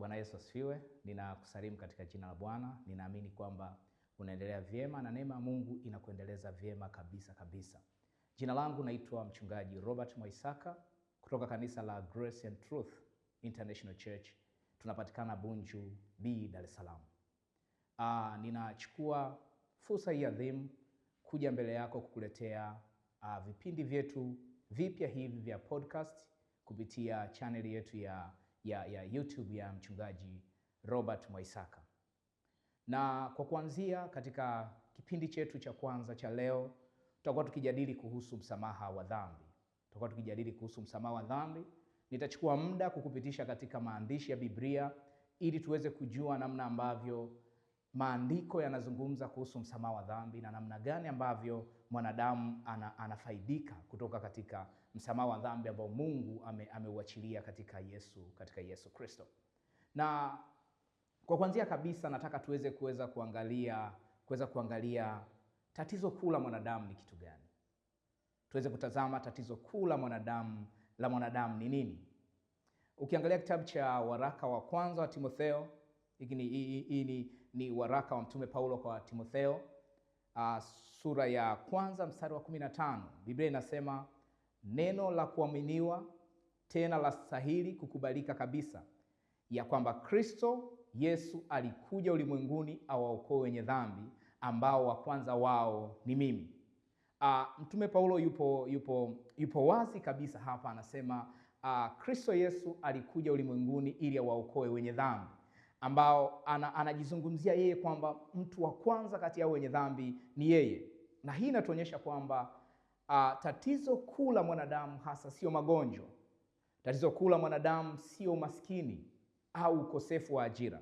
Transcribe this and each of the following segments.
Bwana Yesu asifiwe. Ninakusalimu katika jina la Bwana. Ninaamini kwamba unaendelea vyema na neema ya Mungu inakuendeleza vyema kabisa. Jina langu naitwa mchungaji Robert Mwaisaka kutoka kanisa la Grace and Truth International Church. Tunapatikana Bunju B, Dar es Salaam. Ninachukua fursa hii adhimu kuja mbele yako kukuletea vipindi vyetu vipya hivi vya podcast kupitia channel yetu ya YouTube ya mchungaji Robert Mwaisaka. Na kwa kuanzia katika kipindi chetu cha kwanza cha leo, tutakuwa tukijadili kuhusu msamaha wa dhambi. Nitachukua muda kukupitisha katika maandishi ya Biblia ili tuweze kujua namna ambavyo maandiko yanazungumza kuhusu msamaha wa dhambi na namna gani ambavyo mwanadamu anafaidika kutoka katika msamaha wa dhambi ambao Mungu ameuachilia katika Yesu Kristo. Na kwa kuanzia kabisa nataka kuweza kuangalia tatizo kuu la mwanadamu ni kitu gani. Tuweze kutazama tatizo kuu la mwanadamu ni nini. Ukiangalia kitabu cha waraka wa kwanza wa Timotheo, hii ni waraka wa Mtume Paulo kwa Timotheo, sura ya kwanza mstari wa 15. Biblia inasema, neno la kuaminiwa tena la stahili kukubalika kabisa, ya kwamba Kristo Yesu alikuja ulimwenguni awaokoe wenye dhambi, ambao wa kwanza wao ni mimi. Mtume Paulo yupo wazi kabisa hapa, anasema Kristo Yesu alikuja ulimwenguni ili awaokoe wenye dhambi, ambao anajizungumzia yeye kwamba mtu wa kwanza kati ya wenye dhambi ni yeye. Na hii inatuonyesha kwamba tatizo kuu la mwanadamu hasa sio magonjwa. Tatizo kuu la mwanadamu sio umaskini au ukosefu wa ajira.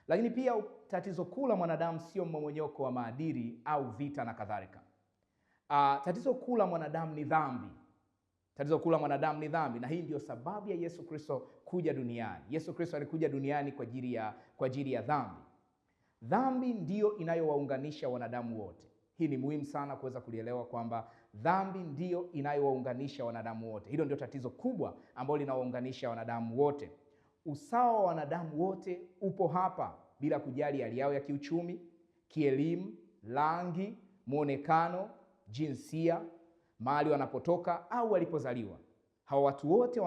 Lakini pia tatizo kuu la mwanadamu sio mmomonyoko wa maadili au vita na kadhalika. Tatizo kuu la mwanadamu ni dhambi. Na hii ndio sababu ya Yesu Kristo kuja duniani. Yesu Kristo alikuja duniani kwa ajili ya dhambi. Dhambi ndio inayowaunganisha wanadamu wote. Hii ni muhimu sana kuweza kulielewa kwamba dhambi ndio inayowaunganisha wanadamu wote. Hilo ndio tatizo kubwa ambalo linawaunganisha wanadamu wote. Usawa wa wanadamu wote upo hapa bila kujali hali yao ya kiuchumi, kielimu, rangi, muonekano, jinsia, mahali wanapotoka au walipozaliwa. Hawa watu wote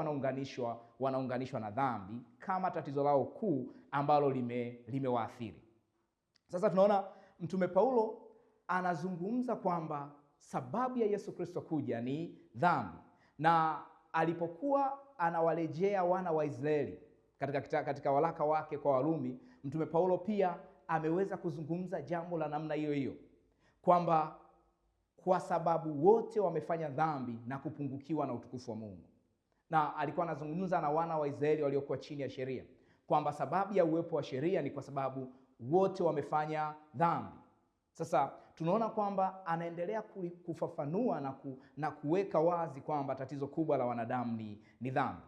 wanaunganishwa na dhambi kama tatizo lao kuu ambalo limewaathiri. Sasa tunaona Mtume Paulo anazungumza kwamba sababu ya Yesu Kristo kuja ni dhambi. Na alipokuwa anawalejea wana wa Israeli katika waraka wake kwa Warumi, Mtume Paulo pia ameweza kuzungumza jambo la namna hiyo kwamba kwa sababu wote wamefanya dhambi na kupungukiwa na utukufu wa Mungu. Na alikuwa anazungumza na wana wa Israeli waliokuwa chini ya sheria kwamba sababu ya uwepo wa sheria ni kwa sababu wote wamefanya dhambi. Sasa tunaona kwamba anaendelea kufafanua na kuweka wazi kwamba tatizo kubwa la wanadamu ni dhambi.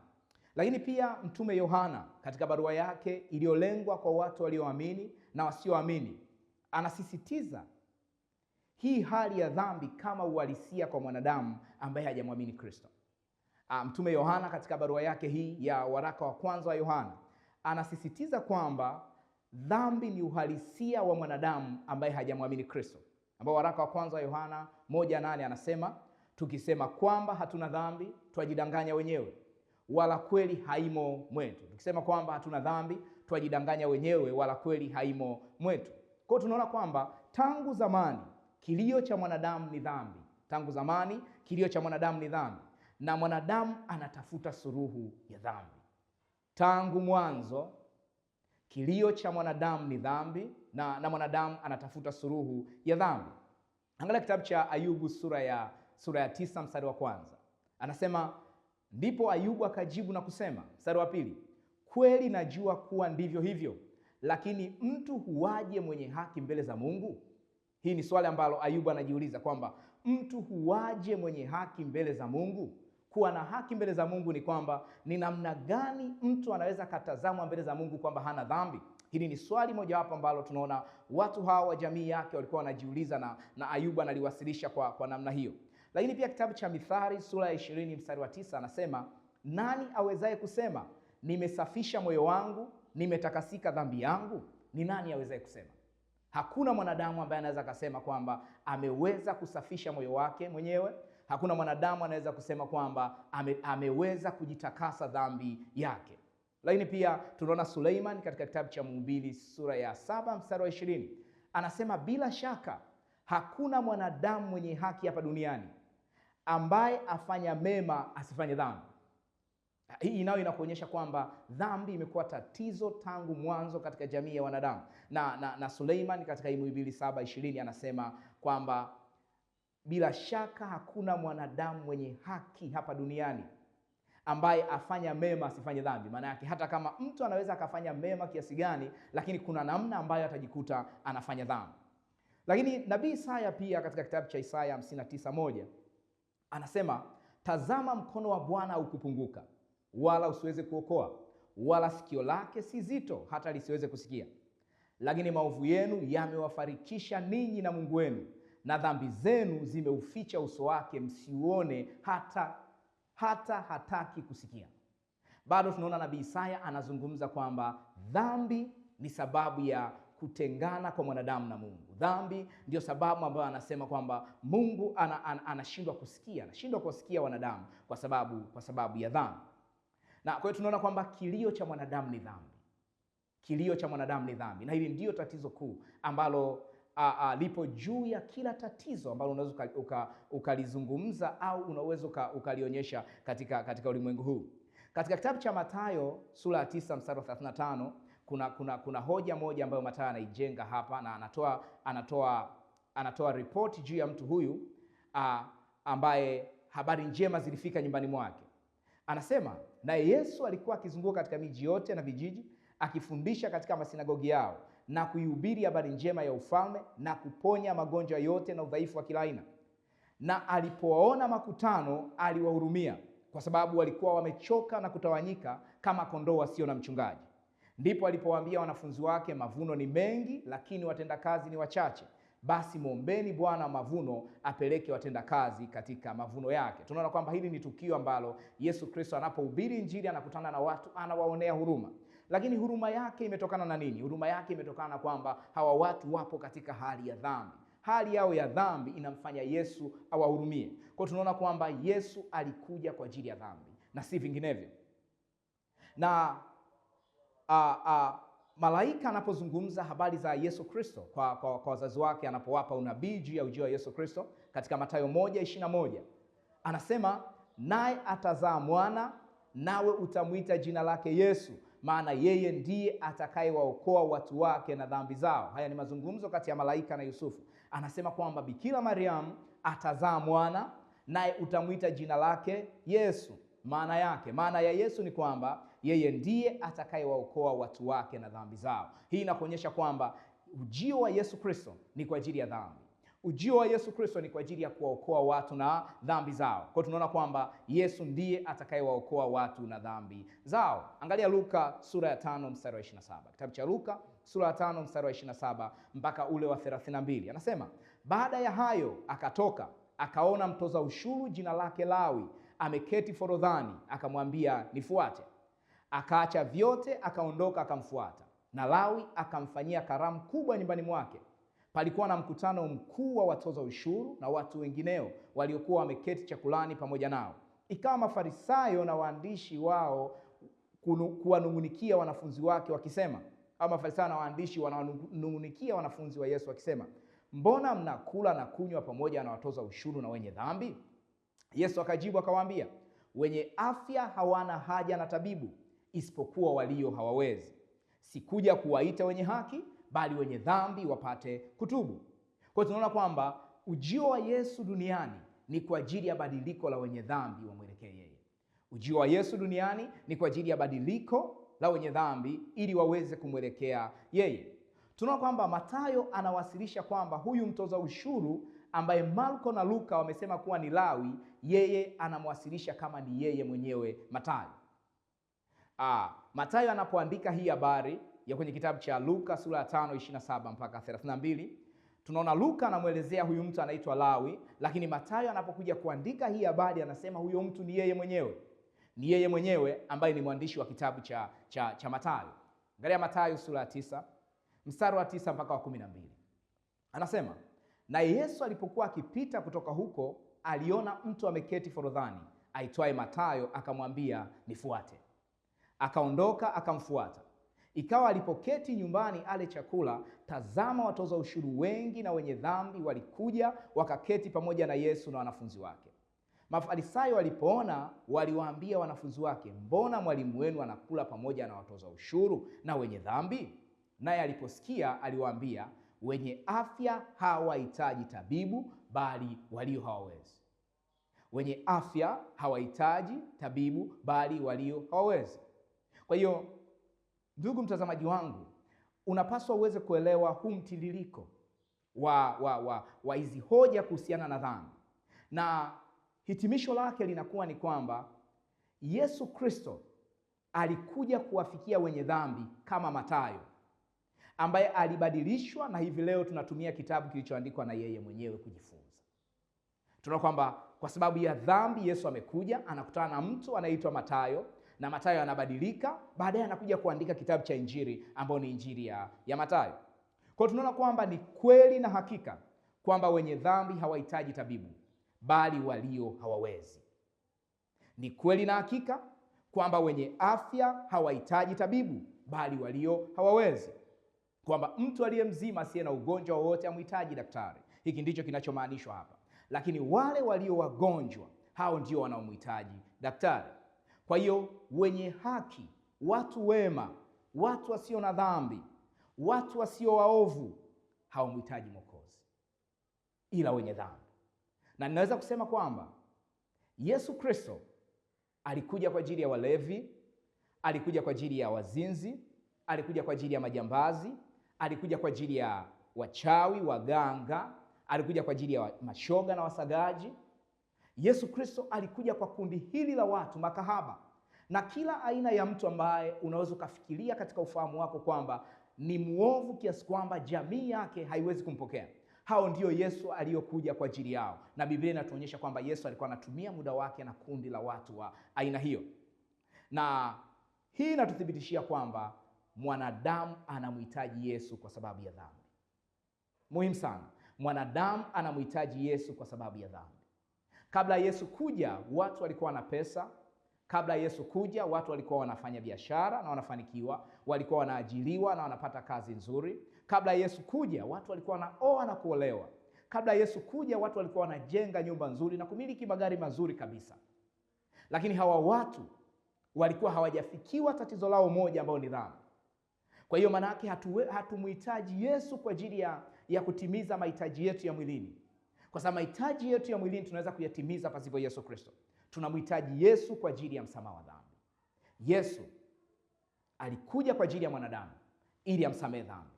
Lakini pia Mtume Yohana katika barua yake iliyolengwa kwa watu walioamini na wasioamini, anasisitiza hii hali ya dhambi kama uhalisia kwa mwanadamu ambaye hajamwamini Kristo. Mtume Yohana katika barua yake hii ya waraka wa kwanza wa Yohana anasisitiza kwamba dhambi ni uhalisia wa mwanadamu ambaye hajamwamini Kristo. Ambao waraka wa kwanza wa Yohana 1:8 anasema, tukisema kwamba hatuna dhambi twajidanganya wenyewe, wala kweli haimo mwetu. Tukisema kwamba hatuna dhambi twajidanganya wenyewe, wala kweli haimo mwetu. Kwa hiyo tunaona kwamba tangu zamani kilio cha mwanadamu ni dhambi. Na mwanadamu anatafuta suluhu ya dhambi. Tangu mwanzo kilio cha mwanadamu ni dhambi na mwanadamu anatafuta suluhu ya dhambi. Angalia kitabu cha Ayubu sura ya 9 mstari wa kwanza. Anasema, ndipo Ayubu akajibu na kusema, mstari wa pili, kweli najua kuwa ndivyo hivyo, lakini mtu huwaje mwenye haki mbele za Mungu? Hii ni swali ambalo Ayubu anajiuliza kwamba mtu huwaje mwenye haki mbele za Mungu? Kuwa na haki mbele za Mungu ni kwamba ni namna gani mtu anaweza katazamwa mbele za Mungu kwamba hana dhambi? Hili ni swali mojawapo ambalo tunaona watu hawa wa jamii yake walikuwa wanajiuliza na Ayubu analiwasilisha kwa namna hiyo. Lakini pia kitabu cha Mithali sura ya 20 mstari wa 9 anasema, nani awezaye kusema nimesafisha moyo wangu nimetakasika dhambi yangu? Ni nani awezaye kusema? Hakuna mwanadamu ambaye anaweza kusema kwamba ameweza kusafisha moyo wake mwenyewe. Hakuna mwanadamu anaweza kusema kwamba ameweza kujitakasa dhambi yake. Lakini pia tunaona Suleiman katika kitabu cha Mhubiri sura ya 7 mstari wa 20. Anasema bila shaka hakuna mwanadamu mwenye haki hapa duniani ambaye afanya mema asifanye dhambi. Hii nayo inakuonyesha kwamba dhambi imekuwa tatizo tangu mwanzo katika jamii ya wanadamu. Na Suleiman katika Mhubiri 7:20 anasema kwamba bila shaka hakuna mwanadamu mwenye haki hapa duniani ambaye afanya mema asifanye dhambi. Maana yake hata kama mtu anaweza akafanya mema kiasi gani, lakini kuna namna ambayo atajikuta anafanya dhambi. Lakini Nabii Isaya pia katika kitabu cha Isaya 59:1 anasema, tazama mkono wa Bwana haukupunguka wala usiweze kuokoa, wala sikio lake si zito hata lisiweze kusikia, lakini maovu yenu yamewafarikisha ninyi na Mungu wenu, na dhambi zenu zimeuficha uso wake msiuone, hata hataki kusikia. Bado tunaona Nabii Isaya anazungumza kwamba dhambi ni sababu ya kutengana kwa mwanadamu na Mungu. Dhambi ndio sababu ambayo anasema kwamba Mungu anashindwa kusikia wanadamu kwa sababu ya dhambi. Na kwa hiyo tunaona kwamba kilio cha mwanadamu ni dhambi. Kilio cha mwanadamu ni dhambi. Na hili ndio tatizo kuu ambalo lipo juu ya kila tatizo ambalo unaweza ukalizungumza au unaweza ukalionyesha katika ulimwengu huu. Katika kitabu cha Mathayo sura ya 9 mstari wa 35 kuna hoja moja ambayo Mathayo anaijenga hapa, na anatoa ripoti juu ya mtu huyu ambaye habari njema zilifika nyumbani mwake. Anasema, naye Yesu alikuwa akizunguka katika miji yote na vijiji akifundisha katika masinagogi yao na kuihubiri habari njema ya ufalme na kuponya magonjwa yote na udhaifu wa kila aina. Na alipowaona makutano aliwahurumia, kwa sababu walikuwa wamechoka na kutawanyika kama kondoo wasio na mchungaji. Ndipo alipowaambia wanafunzi wake, mavuno ni mengi lakini watendakazi ni wachache. Basi mwombeni Bwana wa mavuno apeleke watendakazi katika mavuno yake. Tunaona kwamba hili ni tukio ambalo Yesu Kristo anapohubiri Injili anakutana na watu, anawaonea huruma. Lakini huruma yake imetokana na nini? Huruma yake imetokana na kwamba hawa watu wapo katika hali ya dhambi. Hali yao ya dhambi inamfanya Yesu awahurumie. Kwa tunaona kwamba Yesu alikuja kwa ajili ya dhambi na si vinginevyo. Na malaika anapozungumza habari za Yesu Kristo kwa wazazi wake, anapowapa unabii juu ya ujio wa Yesu Kristo katika Mathayo 1:21 anasema, naye atazaa mwana, nawe utamwita jina lake Yesu, maana yeye ndiye atakayewaokoa watu wake na dhambi zao. Haya ni mazungumzo kati ya malaika na Yusufu. Anasema kwamba Bikira Mariamu atazaa mwana, naye utamwita jina lake Yesu. Maana ya Yesu ni kwamba yeye ndiye atakayewaokoa watu wake na dhambi zao. Hii inakuonyesha kwamba ujio wa Yesu Kristo ni kwa ajili ya dhambi. Ujio wa Yesu Kristo ni kwa ajili ya kuwaokoa watu na dhambi zao. Kwa tunaona kwamba Yesu ndiye atakayewaokoa watu na dhambi zao. Angalia Luka sura ya 5 mstari wa 27. Kitabu cha Luka sura ya 5 mstari wa 27 mpaka ule wa 32. Anasema, baada ya hayo akatoka, akaona mtoza ushuru jina lake Lawi ameketi forodhani, akamwambia, nifuate. Akaacha vyote akaondoka akamfuata. Na Lawi akamfanyia karamu kubwa nyumbani mwake. Palikuwa na mkutano mkuu wa watoza ushuru na watu wengineo waliokuwa wameketi chakulani pamoja nao. Ikawa Mafarisayo na waandishi wao kuwanungunikia wanafunzi wake wakisema, au Mafarisayo na waandishi wananungunikia wanafunzi wa Yesu wakisema, mbona mnakula na kunywa pamoja na watoza ushuru na wenye dhambi? Yesu akajibu akawaambia, wenye afya hawana haja na tabibu, isipokuwa walio hawawezi. Sikuja kuwaita wenye haki, bali wenye dhambi wapate kutubu. Kwa hiyo tunaona kwamba ujio wa Yesu duniani ni kwa ajili ya badiliko la wenye dhambi wamwelekee yeye. Ujio wa Yesu duniani ni kwa ajili ya badiliko la wenye dhambi ili waweze kumwelekea yeye. Tunaona kwamba Mathayo anawasilisha kwamba huyu mtoza ushuru ambaye Marko na Luka wamesema kuwa ni Lawi, yeye anamwasilisha kama ni yeye mwenyewe Mathayo. Mathayo anapoandika hii habari ya kwenye kitabu cha Luka sura ya 5:27 mpaka 32, tunaona Luka anamuelezea huyu mtu anaitwa Lawi, lakini Mathayo anapokuja kuandika hii habari anasema huyo mtu ni yeye mwenyewe. Ni yeye mwenyewe ambaye ni mwandishi wa kitabu cha Mathayo. Angalia Mathayo sura ya 9 mstari wa 9 mpaka wa 12. Anasema, na Yesu alipokuwa akipita kutoka huko, aliona mtu ameketi forodhani aitwaye Mathayo, akamwambia, nifuate. Akaondoka akamfuata. Ikawa alipoketi nyumbani ale chakula, tazama, watoza ushuru wengi na wenye dhambi walikuja wakaketi pamoja na Yesu na wanafunzi wake. Mafarisayo walipoona, waliwaambia wanafunzi wake, mbona mwalimu wenu anakula pamoja na watoza ushuru na wenye dhambi? Naye aliposikia aliwaambia, wenye afya hawahitaji tabibu, bali walio hawawezi. Wenye afya hawahitaji tabibu, bali walio hawawezi. Kwa hiyo, ndugu mtazamaji wangu, unapaswa uweze kuelewa huu mtiririko wa hizi hoja kuhusiana na dhambi, na hitimisho lake linakuwa ni kwamba Yesu Kristo alikuja kuwafikia wenye dhambi kama Mathayo, ambaye alibadilishwa, na hivi leo tunatumia kitabu kilichoandikwa na yeye mwenyewe kujifunza. Tunaona kwamba kwa sababu ya dhambi Yesu amekuja, anakutana na mtu anaitwa Mathayo, na Mathayo anabadilika, baadaye anakuja kuandika kitabu cha Injili ambao ni Injili ya Mathayo. Kwa hiyo tunaona kwamba ni kweli na hakika kwamba wenye dhambi hawahitaji tabibu, bali walio hawawezi. Ni kweli na hakika kwamba wenye afya hawahitaji tabibu, bali walio hawawezi. Kwamba mtu aliye mzima asiye na ugonjwa wowote amhitaji daktari. Hiki ndicho kinachomaanishwa hapa. Lakini wale walio wagonjwa, hao ndio wanaomhitaji daktari. Kwa hiyo wenye haki, watu wema, watu wasio na dhambi, watu wasio waovu, hawamhitaji Mwokozi, ila wenye dhambi. Na ninaweza kusema kwamba Yesu Kristo alikuja kwa ajili ya walevi, alikuja kwa ajili ya wazinzi, alikuja kwa ajili ya majambazi, alikuja kwa ajili ya wachawi, waganga, alikuja kwa ajili ya mashoga na wasagaji. Yesu Kristo alikuja kwa kundi hili la watu, makahaba, na kila aina ya mtu ambaye unaweza ukafikiria katika ufahamu wako kwamba ni muovu kiasi kwamba jamii yake haiwezi kumpokea. Hao ndio Yesu aliyokuja kwa ajili yao, na Biblia inatuonyesha kwamba Yesu alikuwa anatumia muda wake na kundi la watu wa aina hiyo. Na hii inatuthibitishia kwamba mwanadamu anamhitaji Yesu kwa sababu ya dhambi. Muhimu sana, mwanadamu anamhitaji Yesu kwa sababu ya dhambi. Kabla Yesu kuja, watu walikuwa na pesa. Kabla Yesu kuja, watu walikuwa wanafanya biashara na wanafanikiwa, walikuwa wanaajiriwa na wanapata kazi nzuri. Kabla Yesu kuja, watu walikuwa wanaoa na kuolewa. Kabla Yesu kuja, watu walikuwa wanajenga nyumba nzuri na kumiliki magari mazuri kabisa. Lakini hawa watu walikuwa hawajafikiwa tatizo lao moja, ambao ni dhambi. Kwa hiyo maana yake hatumhitaji Yesu kwa ajili ya kutimiza mahitaji yetu ya mwilini, kwa sababu mahitaji yetu ya mwilini tunaweza kuyatimiza pasipo Yesu Kristo. Tunamhitaji Yesu kwa ajili ya msamaha wa dhambi. Yesu alikuja kwa ajili ya mwanadamu ili amsamehe dhambi,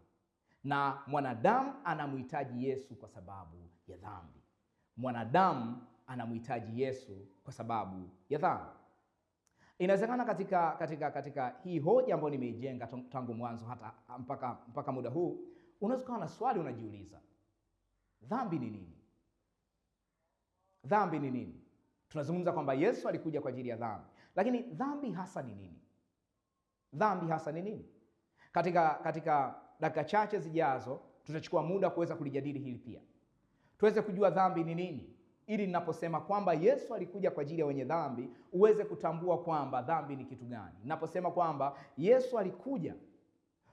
na mwanadamu anamhitaji Yesu kwa sababu ya dhambi. Mwanadamu anamhitaji Yesu kwa sababu ya dhambi. Inawezekana katika hii hoja ambayo nimeijenga tangu mwanzo hata mpaka muda huu, unaweza kuwa na swali unajiuliza, dhambi ni nini? Dhambi ni nini? Tunazungumza kwamba Yesu alikuja kwa ajili ya dhambi, lakini dhambi hasa ni nini? Dhambi hasa ni nini? Katika dakika chache zijazo tutachukua muda kuweza kulijadili hili pia, tuweze kujua dhambi ni nini, ili ninaposema kwamba Yesu alikuja kwa ajili ya wenye dhambi uweze kutambua kwamba dhambi ni kitu gani. Ninaposema kwamba Yesu alikuja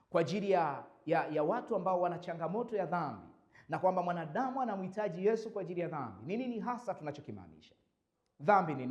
kwa ajili ya watu ambao wana changamoto ya dhambi, na kwamba mwanadamu anamhitaji Yesu kwa ajili ya dhambi, ni nini hasa tunachokimaanisha? Dhambi ni nini?